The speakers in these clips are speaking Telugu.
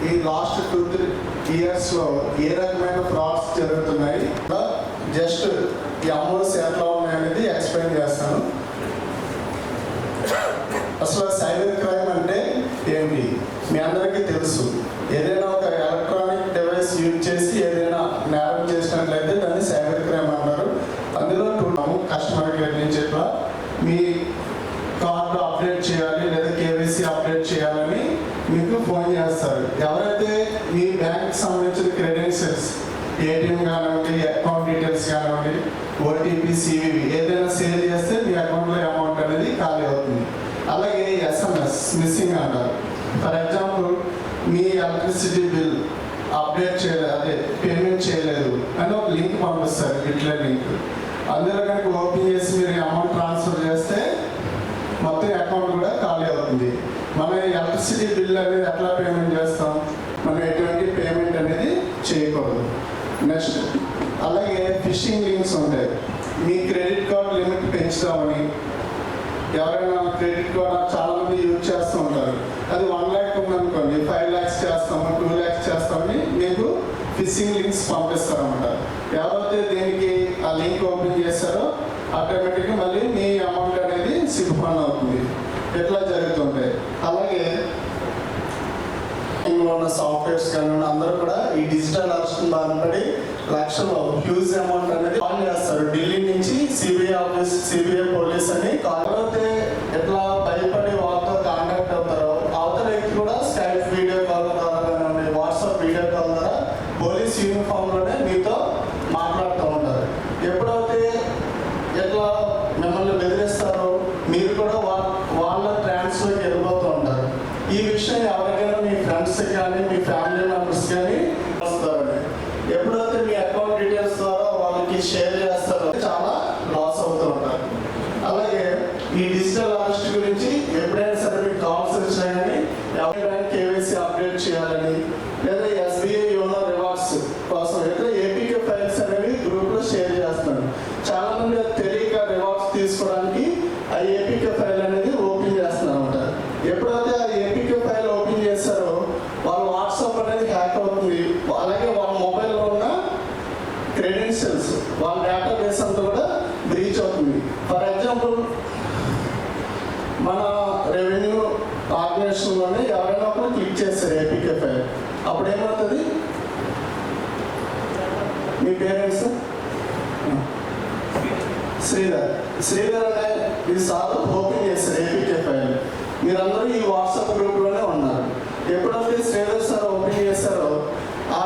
ఈ లాస్ట్ 2-3 ఇయర్స్లో ఏ రకమైన ఫ్రాడ్స్ జరుగుతున్నాయి, జస్ట్ ఈ అమౌంట్స్ ఎట్లా ఉన్నాయనేది ఎక్స్ప్లెయిన్ చేస్తాను. అసలు సైబర్ క్రైమ్ అంటే ఏంటి మీ అందరికీ తెలుసు. ఏదైనా ఒక ఎలక్ట్రానిక్ డివైస్ యూజ్ చేసి ఏదైనా నేరం చేసినట్లయితే దాన్ని సైబర్ క్రైమ్ అంటారు. అందులో కస్టమర్ కేర్ నుంచి ఇట్లా మీ కార్డు అప్డేట్ చేయాలి లేదా కేవైసీ అప్డేట్ చేయాలని మీకు ఫోన్ చేస్తారు. ఎవరైతే మీ బ్యాంక్కి సంబంధించిన క్రెడెన్షియల్స్, ఏటీఎం కానివ్వండి, అకౌంట్ డీటెయిల్స్ కానివ్వండి, ఓటీపీ, సివివి ఏదైనా షేర్ చేస్తే మీ అకౌంట్లో అమౌంట్ అనేది ఖాళీ అవుతుంది. అలాగే ఎస్ఎంఎస్ మిస్సింగ్ అంటారు. For example me electricity bill update చేయలేదు, అదే పేమెంట్ చేయలేదు అని ఒక లింక్ పంపిస్తారు, ఇట్లా లింక్. అందులో కనుక ఓపెన్ చేసి మీరు అమౌంట్ ట్రాన్స్ఫర్ చేస్తే మొత్తం అకౌంట్ కూడా ఖాళీ అవుతుంది. మనం ఎలక్ట్రిసిటీ బిల్ అనేది ఎట్లా పేమెంట్ చేస్తాం, మనం ఎటువంటి పేమెంట్ అనేది చేయకూడదు. నెక్స్ట్ అలాగే ఫిషింగ్ లింక్స్ ఉంటాయి. మీ క్రెడిట్ కార్డ్ లిమిట్ పెంచుతామని ఎవరైనా క్రెడిట్ కార్డ్ చాలామంది యూజ్ చేస్తూ ఉంటారు. అది 1 lakh ఉందనుకోండి, 5 lakhs చేస్తాము, 2 lakhs చేస్తామని మీకు ఫిషింగ్ లింక్స్ పంపిస్తారన్నమాట. ఎవరైతే దీనికి ఆ లింక్ ఓపెన్ చేస్తారో ఆటోమేటిక్గా మళ్ళీ మీ అమౌంట్ అనేది సిగ్గుపన్ అవుతుంది. ఎట్లా జరుగుతుంటాయి. అలాగే ఇందులో ఉన్న సాఫ్ట్వేర్స్ కానీ అందరూ కూడా ఈ డిజిటల్ అరెస్ట్ బాధపడి లక్షల్లో హ్యూజ్ అమౌంట్ అనేది కాల్ చేస్తారు. ఢిల్లీ నుంచి సిబిఐ ఆఫీస్, సిబిఐ పోలీస్ అని కాల్ అయితే ఎట్లా భయపడి వాళ్ళతో కాంటాక్ట్ అవుతారో అవతల వ్యక్తి కూడా స్కైప్ వీడియో కాల్ ద్వారా కానీ వాట్సాప్ వీడియో కాల్ ద్వారా పోలీస్ యూనిఫామ్లోనే మీతో మాట్లాడుతూ ఉంటారు. ఎప్పుడైతే ఎట్లా మిమ్మల్ని బెదిరిస్తారో మీరు కూడా వాళ్ళ ట్రాన్స్లోకి వెళ్ళిపోతూ ఉంటారు. ఈ విషయం ఎవరికైనా మీ ఫ్రెండ్స్ కానీ మీ ఫ్యామిలీ మెంబర్స్ కానీ వస్తారండి. ఎప్పుడైతే మీ అకౌంట్ డీటెయిల్స్ ద్వారా వాళ్ళకి షేర్ చేస్తారో చాలా లాస్ అవుతూ ఉంటారు. అలాగే ఈ డిజిటల్ అరెస్ట్ గురించి ఎప్పుడైనా సరే మీకు కాల్స్ వచ్చినా కానీ ఎవరి బ్యాంక్ కేవైసీ అప్డేట్ చేయాలని లేదా ఎస్బీఐ యోనో రివార్డ్స్ కోసం ఎట్లా ఏపీకే ఫైల్స్ అనేవి గ్రూప్లో షేర్ చేస్తున్నారు. చాలా మంది తెలియక రివార్డ్స్ తీసుకోవడానికి ఆ ఏపీకే ఫైల్ అనేది ఓపెన్ చేస్తున్నారు అనమాట. ఎప్పుడైతే ఆ ఏపీకే ఫైల్ ఓపెన్ చేస్తారో వాళ్ళ వాట్సాప్ అనేది హ్యాక్ అవుతుంది. అలాగే వాళ్ళ మొబైల్లో ఉన్న క్రెడెన్షియల్స్, వాళ్ళ డేటాబేస్ అంతా కూడా బ్రీచ్ అవుతుంది. ఫర్ ఎగ్జాంపుల్ మన రెవెన్యూ ఆర్గనైజేషన్లోనే ఎవరైనా ఒకరు క్లిక్ చేస్తారు ఏపీకే ఫైల్, అప్పుడు ఏమవుతుంది, మీ పేరెంట్స్ శ్రీధర్ అనే ఈ సార్ ఓపెన్ చేస్తారు ఏపీకే ఫైల్. మీరందరూ ఈ వాట్సాప్ గ్రూప్లోనే ఉన్నారు. ఎప్పుడైతే శ్రీధర్ సార్ ఓపెన్ చేస్తారో ఆ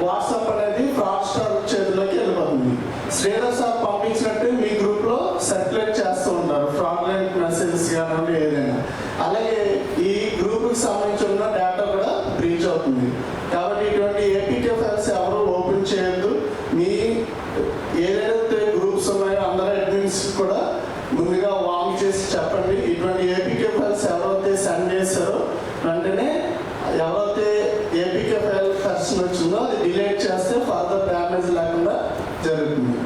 వాట్సాప్ అనేది ఫ్రాడ్స్టర్ చేతిలోకి వెళ్ళిపోతుంది. శ్రీధర్ సార్ పంపించినట్టు మీ గ్రూప్లో సర్క్యులేట్ చేస్తూ ఉంటారు ఫ్రాడ్లెంట్ మెసేజెస్ కానీ ఏదైనా. అలాగే ఈ గ్రూప్కి సంబంధించి ఉన్న డేటా కూడా బ్రీచ్ అవుతుంది. కాబట్టి ఇటువంటి ఏపీకే ఫైల్స్ ఎవరు ఓపెన్ చేయొద్దు. మీ ఏదైతే గ్రూప్స్ ఉన్నాయో అందరూ అడ్మిన్స్ కూడా ముందుగా వార్న్ చేసి చెప్పండి. ఇటువంటి ఏపీకే ఫైల్స్ ఎవరైతే సెండ్ చేస్తారో వెంటనే ఎవరైతే ఏపీకే ఫైల్ పర్సన్ వచ్చిందో అది డిలీట్ చేస్తే ఫర్దర్ డ్యామేజ్ లేకుండా జరుగుతుంది.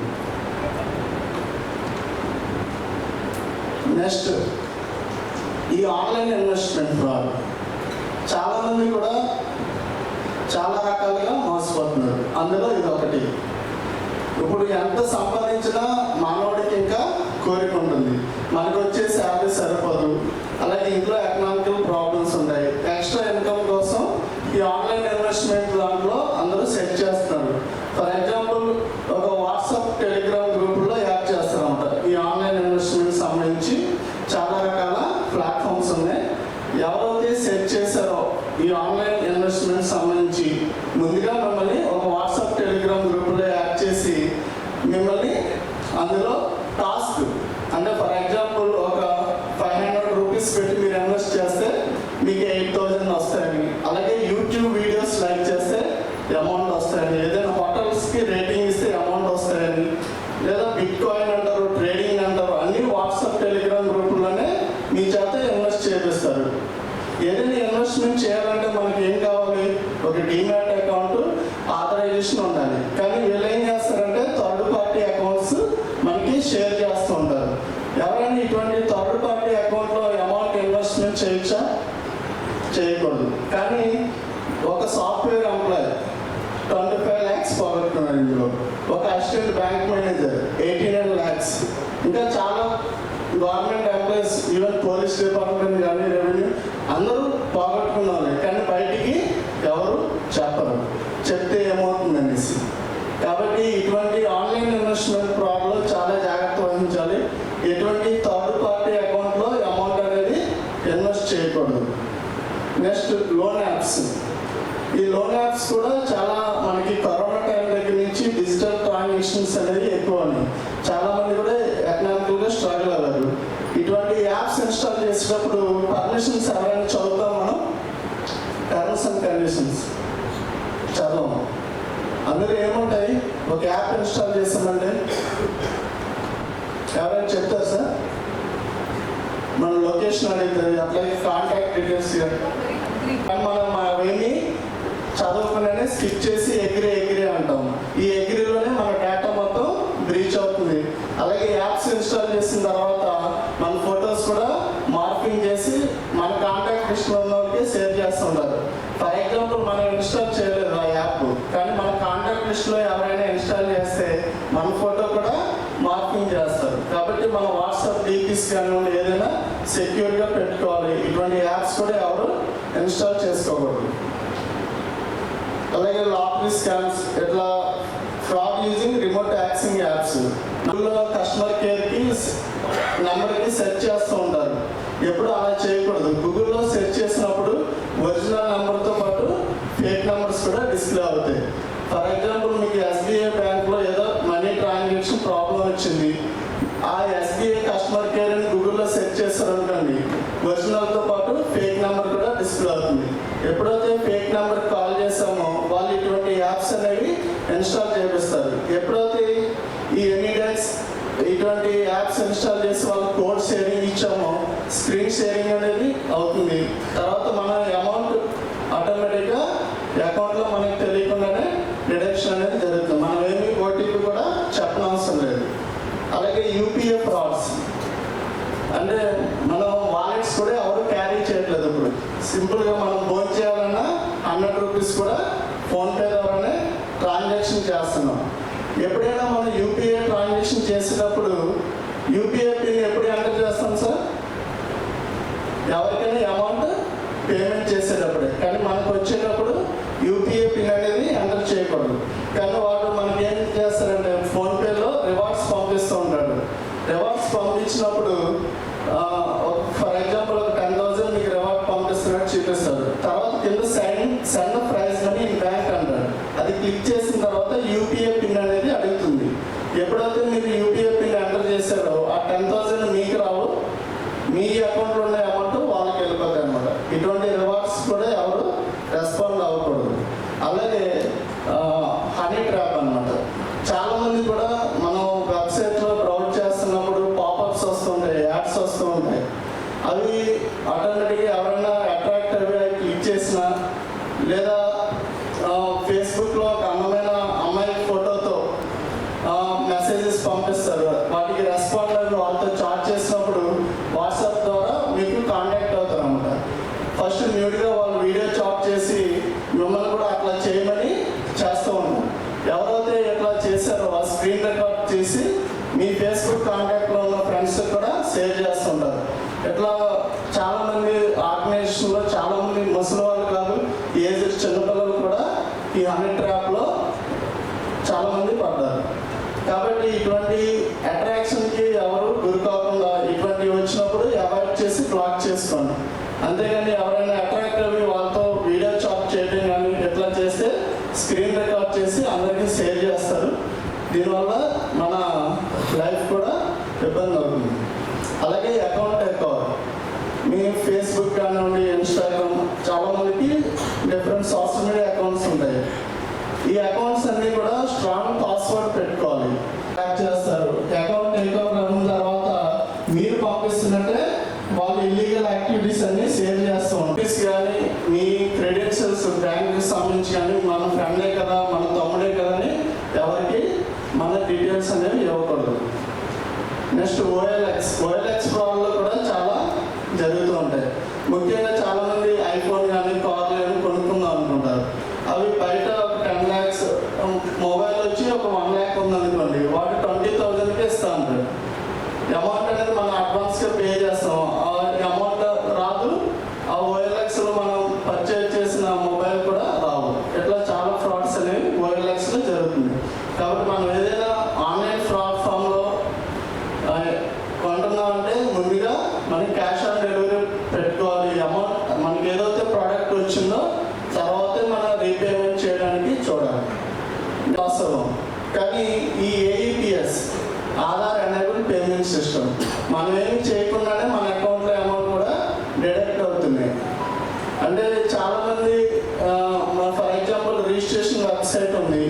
నెక్స్ట్ ఈ ఆన్లైన్ ఇన్వెస్ట్మెంట్ ఫ్రాడ్. చాలామంది కూడా చాలా రకాలుగా మోసపోతున్నారు. అందులో ఇది ఒకటి. ఇప్పుడు ఎంత సంపాదించినా మానవుడికి ఇంకా కోరిక ఉంటుంది. మనకు వచ్చే శాలరీ సరిపోదు. అలాగే ఇంట్లో ఎకనామికల్ ప్రాబ్లమ్స్ ఉంటాయి. ఎక్స్ట్రా ఇన్కమ్ కోసం ఈ ఆన్లైన్ ఇన్వెస్ట్మెంట్ దాంట్లో అందరూ సెట్ చేస్తున్నారు. ఫర్ ఎగ్జాంపుల్ ఒక వాట్సాప్, టెలిగ్రామ్ గ్రూపుల్లో యాడ్ చేస్తారన్నమాట. ఈ ఆన్లైన్ ఇన్వెస్ట్మెంట్ సంబంధించి చాలా రకాల ప్లాట్ఫామ్స్ ఉన్నాయి. ఎవరైతే సెట్ చేశారో ఈ ఆన్లైన్ ఇన్వెస్ట్మెంట్ సంబంధించి ముందుగా మిమ్మల్ని ఒక వాట్సాప్, టెలిగ్రామ్ గ్రూపులో యాడ్ చేసి మిమ్మల్ని అందులో టాస్క్ అంటే ఫర్ ఎగ్జాంపుల్ ఒక 500 రూపీస్ పెట్టి మీరు ఇన్వెస్ట్ చేస్తే మీకు 8,000 వస్తాయని, అలాగే యూట్యూబ్ వీడియోస్ లైక్ చేస్తే అమౌంట్ వస్తాయని, ఏదైనా హోటల్స్కి రేటింగ్ ఇస్తే అమౌంట్ వస్తాయని, లేదా బిట్ కాయిన్ అంటారు, ట్రేడింగ్ అంటారు, అన్ని వాట్సాప్, టెలిగ్రామ్ గ్రూపుల్లోనే మీ చేత ఇన్వెస్ట్ చేపిస్తారు. ఏదైనా ఇన్వెస్ట్మెంట్ చేయాలంటే మనకి ఏం కావాలి, ఒక డీమ్యాట్ అకౌంట్, ఆథరైజేషన్ ఉండాలి. కానీ వీళ్ళు ఏం చేస్తారంటే థర్డ్ పార్టీ అకౌంట్స్ మనకి షేర్ చేస్తూ ఉంటారు. ఎవరైనా ఇటువంటి థర్డ్ పార్టీ అకౌంట్లో అమౌంట్ ఇన్వెస్ట్మెంట్ చేయొచ్చా? చేయకూడదు. కానీ ఒక 25 lakhs పోగొట్టుకున్నారు. ఇందులో ఒక అసిస్టెంట్ బ్యాంక్ మేనేజర్ 89 lakhs. ఇంకా చాలా government employees, even police department కానీ రెవెన్యూ అందరూ పోగొట్టుకున్నారు. కానీ బయటికి ఎవరు చెప్పరు, చెప్తే ఏమవుతుందనేసి. కాబట్టి ఇటువంటి ఆన్లైన్ ఇన్వెస్ట్మెంట్ ఫ్రాడ్లో చాలా జాగ్రత్త వహించాలి. ఎటువంటి థర్డ్ పార్టీ అకౌంట్లో అమౌంట్ అనేది ఇన్వెస్ట్ చేయకూడదు. Next loan apps. ఈ లోన్ యాప్స్ కూడా చాలా మనకి కరోనా టైం దగ్గర నుంచి డిజిటల్ ట్రాన్సాక్షన్స్ అనేది ఎక్కువ ఉన్నాయి. చాలామంది కూడా ఎకనామికల్గా స్ట్రగుల్ అవ్వరు. ఇటువంటి యాప్స్ ఇన్స్టాల్ చేసేటప్పుడు పర్మిషన్స్ ఎవరైనా చదువుతాం మనం, టర్మ్స్ అండ్ కండిషన్స్ చదవం. అందులో ఏముంటాయి? ఒక యాప్ ఇన్స్టాల్ చేసామంటే ఎవరైనా చెప్తారు సార్, మన లొకేషన్ అడుగుతుంది, అట్లాగే కాంటాక్ట్ డీటెయిల్స్. మనం అవన్నీ చదువుకునే స్కిప్ చేసి ఎగ్రీ అంటాం. ఈ ఎగ్రీలోనే మన డేటా మొత్తం బ్రీచ్ అవుతుంది. అలాగే యాప్స్ ఇన్స్టాల్ చేసిన తర్వాత మన ఫొటోస్ కూడా మార్కింగ్ చేసి మన కాంటాక్ట్ లిస్ట్లో ఉన్న వాళ్ళకి షేర్ చేస్తుంటారు. ఫర్ ఎగ్జాంపుల్ మనం ఇన్స్టాల్ చేయలేదు ఆ యాప్, కానీ మన కాంటాక్ట్ లిస్ట్లో ఎవరైనా ఇన్స్టాల్ చేస్తే మన ఫోటో కూడా మార్కింగ్ చేస్తారు. కాబట్టి మన వాట్సాప్ డీపీస్ కానివ్వండి ఏదైనా సెక్యూర్గా పెట్టుకోవాలి. ఇటువంటి యాప్స్ కూడా ఎవరు ఇన్స్టాల్ చేసుకోకూడదు. అలాగే లాటరీ స్కామ్స్, ఇట్లా ఫ్రాడ్ యూజింగ్ రిమోట్ యాక్సింగ్ యాప్స్. గూగుల్లో కస్టమర్ కేర్కి నెంబర్కి సెర్చ్ చేస్తూ ఉంటారు. ఎప్పుడు అలా చేయకూడదు. గూగుల్లో సెర్చ్ చేసినప్పుడు ఒరిజినల్ నెంబర్తో పాటు ఫేక్ నెంబర్స్ కూడా డిస్ప్లే అవుతాయి. ఫర్ ఎగ్జాంపుల్ మీకు ఎస్బీఐ బ్యాంక్లో ఏదో మనీ ట్రాన్సాక్షన్ ప్రాబ్లం వచ్చింది, ఆ ఎస్బీఐ కస్టమర్ కేర్ అని గూగుల్లో సెర్చ్ చేస్తారనుకోండి, ఒరిజినల్తో పాటు ఫేక్ నెంబర్ కూడా డిస్ప్లే అవుతుంది. ఎప్పుడైతే ఫేక్ నెంబర్ కాల్ చేస్తామో వాళ్ళు ఇటువంటి యాప్స్ అనేవి ఇన్స్టాల్ చేపిస్తారు. ఎప్పుడైతే ఈ ఎమిడెన్స్ ఇటువంటి యాప్స్ ఇన్స్టాల్ చేసి వాళ్ళు కోడ్ షేరింగ్ ఇచ్చామో స్క్రీన్ షేరింగ్ అనేది అవుతుంది. తర్వాత మన అమౌంట్ ఆటోమేటిక్గా అకౌంట్లో మనకు తెలియకుండానే డిడక్షన్ అనేది జరుగుతుంది. మనం ఏమి ఓటీపీ కూడా చెప్పనవసరం లేదు. అలాగే యూపీఐ ఫ్రాడ్స్ అంటే మనం వాలెట్స్ కూడా ఎవరు క్యారీ చేయట్లేదు. ఇప్పుడు సింపుల్గా మనం ఫోన్ చేయాలన్నా 100 రూపీస్ కూడా ఫోన్పే ద్వారానే ట్రాన్సాక్షన్ చేస్తున్నాం. ఎప్పుడైనా మనం యూపీఐ ట్రాన్సాక్షన్ చేసేటప్పుడు యూపీఐ పిన్ ఎప్పుడు ఎంటర్ చేస్తాం సార్? ఎవరికైనా అమౌంట్ పేమెంట్ చేసేటప్పుడే. కానీ మనకు వచ్చేటప్పుడు యూపీఐ పిన్ అనేది ఎంటర్ చేయకూడదు. కానీ వాడు మనకి ఏం చేస్తారంటే ఫోన్పేలో రివార్డ్స్ పంపిస్తూ ఉంటాడు. రివార్డ్స్ పంపించినప్పుడు ఫర్ ఎగ్జాంపుల్ ఒక 10,000 మీకు రివార్డ్ పంపిస్తున్నట్టు చూపిస్తాడు. తర్వాత కింద send prize money in bank అంటాడు. అది క్లిక్ చేసిన తర్వాత యూపీఐ పిన్ అనేది అడుగుతుంది. ఎప్పుడైతే మీరు యూపీఐ పిన్ ఎంటర్ చేశారో ఆ 10,000 మీకు రావు, మీ అకౌంట్లో ఉన్న అమౌంట్ వాళ్ళకి వెళ్ళిపోతాయి అన్నమాట. ఇటువంటి రివార్డ్స్ కూడా ఎవరు రెస్పాండ్ అవ్వకూడదు. అలాగే హనీ ట్రాప్ అనమాట. చాలామంది కూడా మనం వెబ్సైట్లో బ్రౌజ్ చేస్తున్నప్పుడు పాపప్స్ వస్తుంటాయి, యాడ్స్ వస్తూ ఉంటాయి. అవి ఆటోమేటిక్గా ఎవరైనా అట్రాక్ట్ అయ్యి క్లిక్ చేసినా లేదా ఫేస్బుక్లో ఒక అందమైన అమ్మాయి ఫోటోతో మెసేజెస్ పంపిస్తారు. వాటికి రెస్పాండ్ అయ్యి వాళ్ళతో చాట్ చేసినప్పుడు వాట్సాప్ ద్వారా మీకు కాంటాక్ట్ అవుతారు అన్నమాట. ఫస్ట్ న్యూడ్గా వాళ్ళు వీడియో చాట్ చేసి మిమ్మల్ని కూడా అట్లా చేయమని చేస్తూ ఉంటారు. ఎవరైతే ఎట్లా చేశారో ఆ స్క్రీన్ రికార్డ్ చేసి మీ ఫేస్బుక్ కాంటాక్ట్లో ఉన్న ఫ్రెండ్స్ కూడా షేర్ చేస్తుంటారు. ఇట్లా చాలామంది ఆర్గనైజేషన్లో చాలామంది ముసలి వాళ్ళు కాదు, ఏజ్ చిన్నపిల్లలు కూడా ఈ హనీ ట్రాప్లో చాలామంది పడ్డారు. కాబట్టి ఇటువంటి అట్రాక్షన్కి ఎవరు గురి కాకుండా ఇటువంటి వచ్చినప్పుడు అవాయిడ్ చేసి బ్లాక్ చేసుకోండి. అంతేగాని ఎవరైనా అట్రాక్ట్ అయ్యి వాళ్ళతో వీడియో చాట్ చేయడం కానీ ఎట్లా చేస్తే స్క్రీన్ రికార్డ్ చేసి అందరికీ షేర్ చేస్తారు. దీనివల్ల మన లైఫ్ కూడా ఇబ్బంది అవుతుంది. అలాగే అకౌంట్ టేక్ఓవర్. మీ ఫేస్బుక్ కానివ్వండి, ఇన్స్టాగ్రామ్, చాలామందికి డిఫరెంట్ సోషల్ మీడియా అకౌంట్స్ ఉంటాయి. ఈ అకౌంట్స్ అన్నీ కూడా స్ట్రాంగ్ పాస్వర్డ్ పెట్టుకోవాలి. ట్రాక్ చేస్తారు. అకౌంట్ టేక్ఓవర్ అయిన తర్వాత మీరు పంపిస్తున్నట్టే వాళ్ళు ఇల్లీగల్ యాక్టివిటీస్ అన్ని షేర్ చేస్తూ ఉంటారు. కానీ మీ క్రెడెన్షియల్స్ బ్యాంక్కి సంబంధించి కానీ మన ఫ్రెండే కదా, మన తమ్ముడే కదా అని ఎవరికి మన డీటెయిల్స్ అనేవి ఇవ్వకూడదు. నెక్స్ట్ ఓఎల్ఎక్స్ ఫ్రాడ్లో కూడా చాలా జరుగుతూ ఉంటాయి. ముఖ్యంగా చాలామంది ఐఫోన్ కానీ కార్లు కానీ కొనుక్కుందాం అనుకుంటారు. అవి బయట 10 lakhs వాస్తవం. కానీ ఈ AEPS Aadhaar enable payment system మనం ఏమి చేయకుండానే మన అకౌంట్లో అమౌంట్ కూడా డిడక్ట్ అవుతున్నాయి. అంటే చాలామంది ఫర్ ఎగ్జాంపుల్ రిజిస్ట్రేషన్ వెబ్సైట్ ఉంది,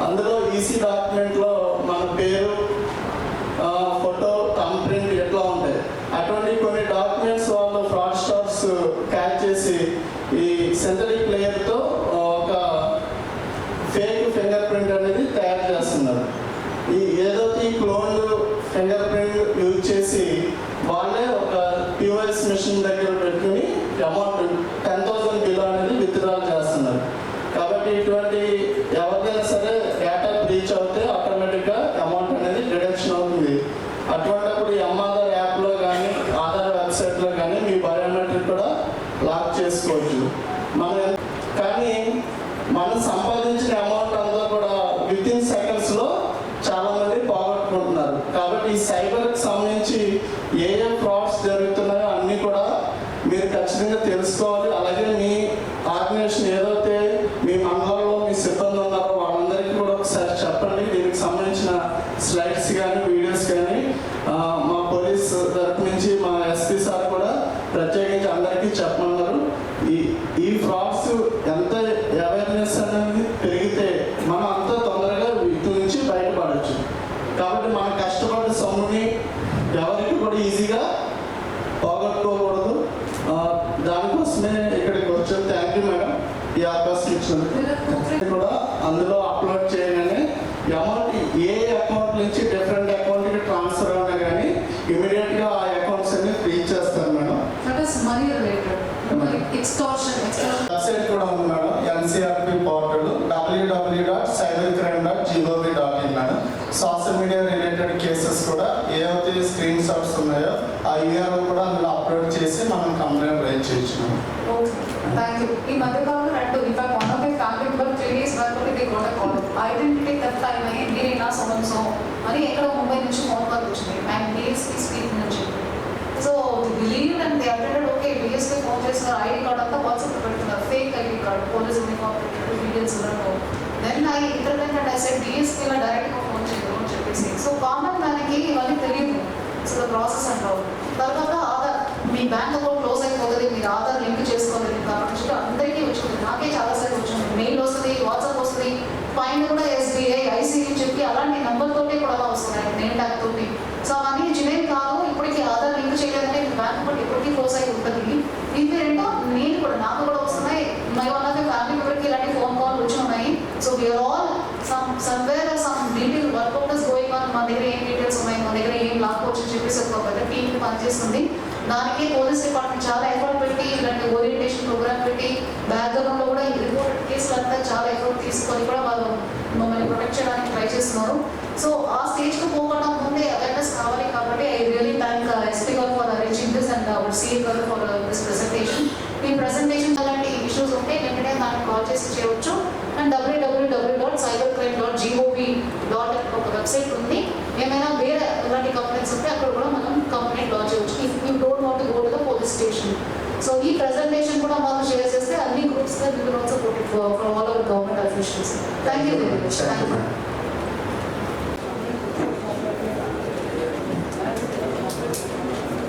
అందులో ఈసీ డాక్యుమెంట్లో మన పేరు, ఫోటో, థంబ్ ప్రింట్ ఎట్లా ఉంటాయి. అటువంటి కొన్ని డాక్యుమెంట్స్ వాళ్ళు ఫ్రాడ్స్టర్స్ క్యాచ్ చేసి ఈ సింథటిక్ లేయర్తో ఒక ఫేక్ ఫింగర్ ప్రింట్ అనేది తయారు చేస్తున్నారు. ఏదో క్లోన్డ్ ఫింగర్ ప్రింట్ యూజ్ చేసి వాళ్ళే ఒక POS మిషన్ దగ్గర పెట్టుకుని అమౌంట్ 10,000 బిల్ అనేది విత్డ్రా చేస్తున్నారు. కాబట్టి ఇటువంటి ఎవరికైనా సరే డేటా బ్రీచ్ అవుతే ఆటోమేటిక్గా అమౌంట్ అనేది డిడక్షన్ అవుతుంది. అటువంటిప్పుడు ఈ ఆధార్ యాప్లో కానీ ఆధార్ వెబ్సైట్లో కానీ మీ బయోమెట్రిక్ కూడా లాక్ చేసుకోవచ్చు. కానీ మనం సంపాదించిన అమౌంట్ అంతా కూడా వితిన్ సెకండ్స్లో చాలామంది పోగొట్టుకుంటున్నారు. కాబట్టి ఈ సైబర్కి సంబంధించి ఏ ఫ్రాడ్స్ జరుగుతున్నాయో అన్నీ కూడా మీరు ఖచ్చితంగా తెలుసుకోవాలి. అలాగే మీ ఆర్గనైజేషన్ ఏదైతే మీ మండలంలో మీ సిబ్బంది ఉన్నారో వాళ్ళందరికీ కూడా ఒకసారి చెప్పండి. దీనికి సంబంధించిన స్లైడ్స్ కానీ వీడియోస్ కానీ మా పోలీస్ తరఫు నుంచి మా SP సార్ కూడా ప్రత్యేకించి అందరికీ చెప్పమన్నారు. ఈ ఫ్రాడ్స్ ఎంత అవేర్నెస్ అనేది పెరిగితే మనం అంత తొందరగా వీటి నుంచి బయటపడవచ్చు. కాబట్టి మనం కష్టపడ్డ సొమ్ముని ఎవరికి కూడా ఈజీగా పోగొట్టుకోకూడదు. దానికోసమే ఇక్కడికి వచ్చాం. థ్యాంక్ యూ మేడం, ఈ అవకాశం ఇచ్చినందుకు. కూడా అందులో అప్లోడ్ చేయగానే అమౌంట్ ఏ అకౌంట్ నుంచి డిఫరెంట్ అకౌంట్కి ట్రాన్స్ఫర్ అయినా కానీ ఇమీడియట్గా ఆ అకౌంట్స్ అన్ని ఫ్రీజ్ చేస్తారు మేడం. వెబ్సైట్ కూడా ఉంది madam, NCRP portal www.cybercrime.gov.in madam. Social media related cases కూడా ఏవైతే స్క్రీన్ షాట్స్ ఉన్నాయో ఆ URL కూడా అందులో అప్లోడ్ చేసి మనం కంప్లైంట్ రైజ్ చేయొచ్చు. ఈ మధ్యకాలంలో in fact one of my family member 3 days వరకు ఐడెంటిటీ థెఫ్ట్ అయినాయి, మీరేనా సో అని ఎక్కడ ముంబై నుంచి ఫోన్ కాల్ వచ్చింది అండ్ DSP స్పీక్ నుంచి. So believe and they attended okay DSP phone చేస్తున్నారు, ఐడి కార్డ్ అంతా వాట్సాప్లో పెడుతున్నారు, fake ID card, police uniform details ఉన్నట్టు. Then I internet and I said DSPలో డైరెక్ట్గా ఫోన్ చేయరు అని చెప్పేసి. సో కామన్ దానికి ఇవన్నీ తెలియదు. సో ద ప్రాసెస్ అంటారు. తర్వాత ఆధార్ మీ బ్యాంక్ అకౌంట్ క్లోజ్ అయిపోతుంది, మీరు ఆధార్ లింక్ చేసుకోలేదు కాబట్టి అందరికీ వచ్చింది. నాకే చాలాసార్లు వచ్చింది, మెయిల్ వస్తుంది, వాట్సాప్ వస్తుంది, పైన కూడా SBI ICI చెప్పి అలాంటి నెంబర్ తోటి కూడా వస్తున్నాయి, నేమ్ ట్యాగ్ తోటి. సో అవన్నీ జినేం కాదు. ఇప్పటికీ ఆధార్ లింక్ చేయలేదంటే మీ బ్యాంక్ అకౌంట్ ఇప్పటికీ క్లోజ్ అయి ఉంటుంది. దీని పేరేంటో నేను కూడా నాకు కూడా వస్తున్నాయి. My one of the family మెంబర్కి ఇలాంటి ఫోన్ కాల్ వచ్చి ఉన్నాయి. So we are all somewhere some detail workout is going on. మన దగ్గర ఏం డీటెయిల్స్ ఉన్నాయి, మన దగ్గర ఏం లాక్కోవచ్చు అని చెప్పేసి ఒక పెద్ద టీమ్ పనిచేస్తుంది. దానికి పోలీస్ డిపార్ట్మెంట్ చాలా ఎఫర్ట్ పెట్టి ఇలాంటి ఓరియంటేషన్ ప్రోగ్రామ్ పెట్టి బ్యాక్గ్రౌండ్లో కూడా ఈ రిపోర్టెడ్ కేసులు అంతా చాలా ఎఫర్ట్ తీసుకొని కూడా వాళ్ళు మమ్మల్ని ప్రొటెక్ట్ చేయడానికి ట్రై చేస్తున్నారు. సో ఆ స్టేజ్కి పోకుండా ముందే అవేర్నెస్ కావాలి. కాబట్టి ఐ రియలీ థ్యాంక్ SP గారు for arranging this and hour CA గారు ఫర్ దిస్ ప్రెజెంటేషన్. ఈ ప్రెజెంటేషన్ అలాంటి ఇష్యూస్ ఉంటే వెంటనే దాన్ని కాల్ చేసి చేయవచ్చు. అండ్ www.cybercrime.gov.in ఒక వెబ్సైట్ ఉంది. ఏమైనా వేరే ఇలాంటి కంప్లైంట్స్ ఉంటే అక్కడ కూడా మనం కంప్లైంట్ లాంచ్ చేయవచ్చు if you don't want to go to the police station. So ఈ ప్రెజెంటేషన్ కూడా మాకు షేర్ చేస్తే అన్ని గ్రూప్స్గా we will also support from all our government officials. Thank you very much.